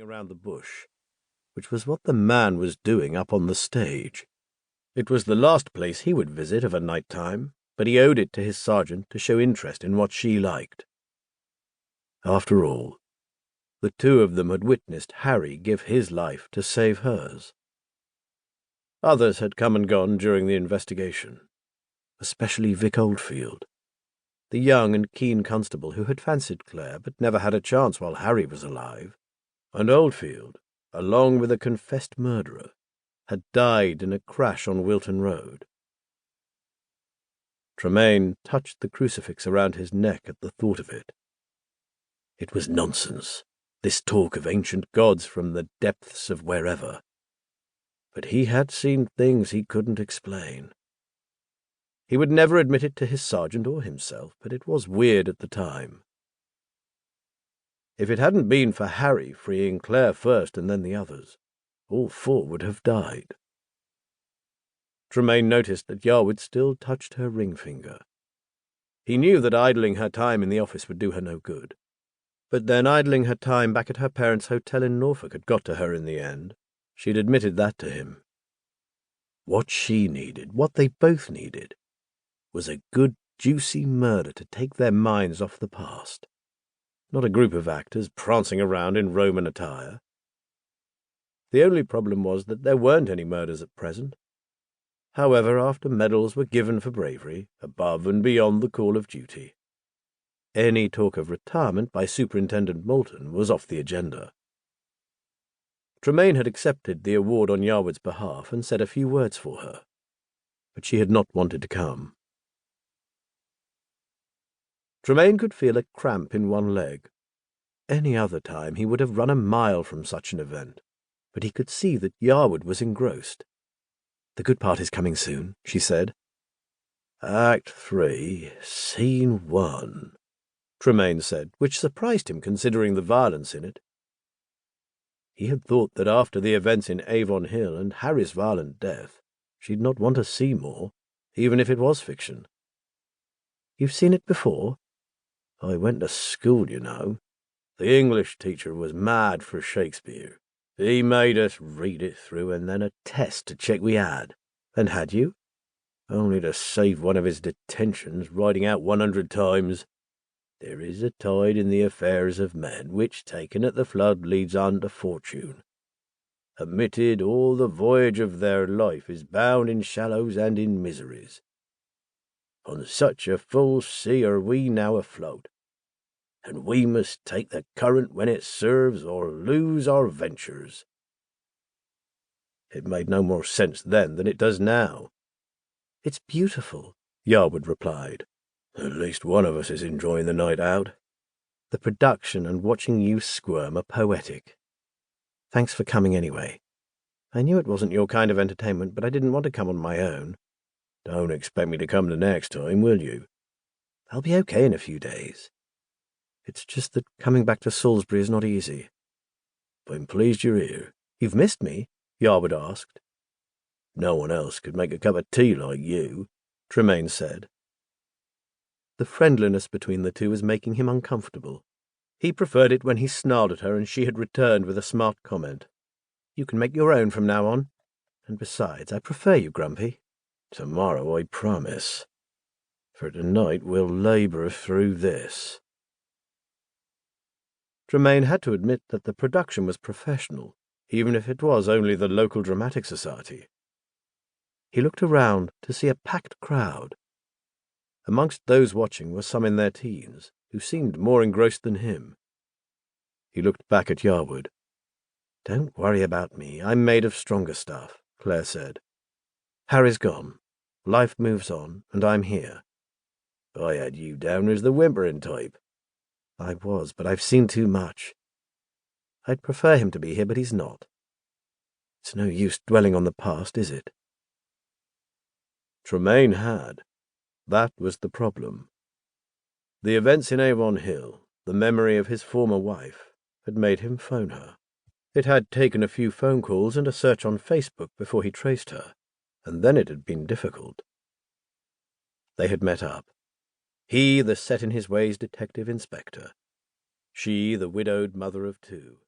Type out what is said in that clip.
around the bush, which was what the man was doing up on the stage. It was the last place he would visit of a night time, but he owed it to his sergeant to show interest in what she liked. After all, the two of them had witnessed Harry give his life to save hers. Others had come and gone during the investigation, especially Vic Oldfield, the young and keen constable who had fancied Clare but never had a chance while Harry was alive, and Oldfield, along with a confessed murderer, had died in a crash on Wilton Road. Tremayne touched the crucifix around his neck at the thought of it. It was nonsense, this talk of ancient gods from the depths of wherever. But he had seen things he couldn't explain. He would never admit it to his sergeant or himself, but it was weird at the time. If it hadn't been for Harry freeing Clare first and then the others, all four would have died. Tremayne noticed that Yarwood still touched her ring finger. He knew that idling her time in the office would do her no good. But then idling her time back at her parents' hotel in Norfolk had got to her in the end. She'd admitted that to him. What she needed, what they both needed, was a good, juicy murder to take their minds off the past. Not a group of actors prancing around in Roman attire. The only problem was that there weren't any murders at present. However, after medals were given for bravery, above and beyond the call of duty, any talk of retirement by Superintendent Moulton was off the agenda. Tremayne had accepted the award on Yarwood's behalf and said a few words for her, but she had not wanted to come. Tremayne could feel a cramp in one leg. Any other time he would have run a mile from such an event, but he could see that Yarwood was engrossed. "The good part is coming soon," she said. "Act 3, Scene 1, Tremayne said, which surprised him considering the violence in it. He had thought that after the events in Avon Hill and Harry's violent death, she'd not want to see more, even if it was fiction. "You've seen it before?" "I went to school, you know. The English teacher was mad for Shakespeare. He made us read it through and then a test to check we had." "And had you?" "Only to save one of his detentions, writing out 100 times, 'There is a tide in the affairs of men, which, taken at the flood, leads on to fortune. Amidst all the voyage of their life is bound in shallows and in miseries. On such a full sea are we now afloat, and we must take the current when it serves or lose our ventures.'" It made no more sense then than it does now. "It's beautiful," Yarwood replied. "At least one of us is enjoying the night out. The production and watching you squirm are poetic. Thanks for coming anyway. I knew it wasn't your kind of entertainment, but I didn't want to come on my own." "Don't expect me to come the next time, will you?" "I'll be okay in a few days. It's just that coming back to Salisbury is not easy." "I'm pleased you're here." "You've missed me?" Yarwood asked. "No one else could make a cup of tea like you," Tremayne said. The friendliness between the two was making him uncomfortable. He preferred it when he snarled at her and she had returned with a smart comment. "You can make your own from now on. And besides, I prefer you, Grumpy." "Tomorrow, I promise. For tonight we'll labour through this." Tremayne had to admit that the production was professional, even if it was only the local dramatic society. He looked around to see a packed crowd. Amongst those watching were some in their teens, who seemed more engrossed than him. He looked back at Yarwood. "Don't worry about me. I'm made of stronger stuff," Clare said. "Harry's gone. Life moves on, and I'm here." "I had you down as the whimpering type." "I was, but I've seen too much. I'd prefer him to be here, but he's not. It's no use dwelling on the past, is it?" Tremayne had. That was the problem. The events in Avon Hill, the memory of his former wife, had made him phone her. It had taken a few phone calls and a search on Facebook before he traced her, and then it had been difficult. They had met up. He, the set-in-his-ways detective inspector. She, the widowed mother of two.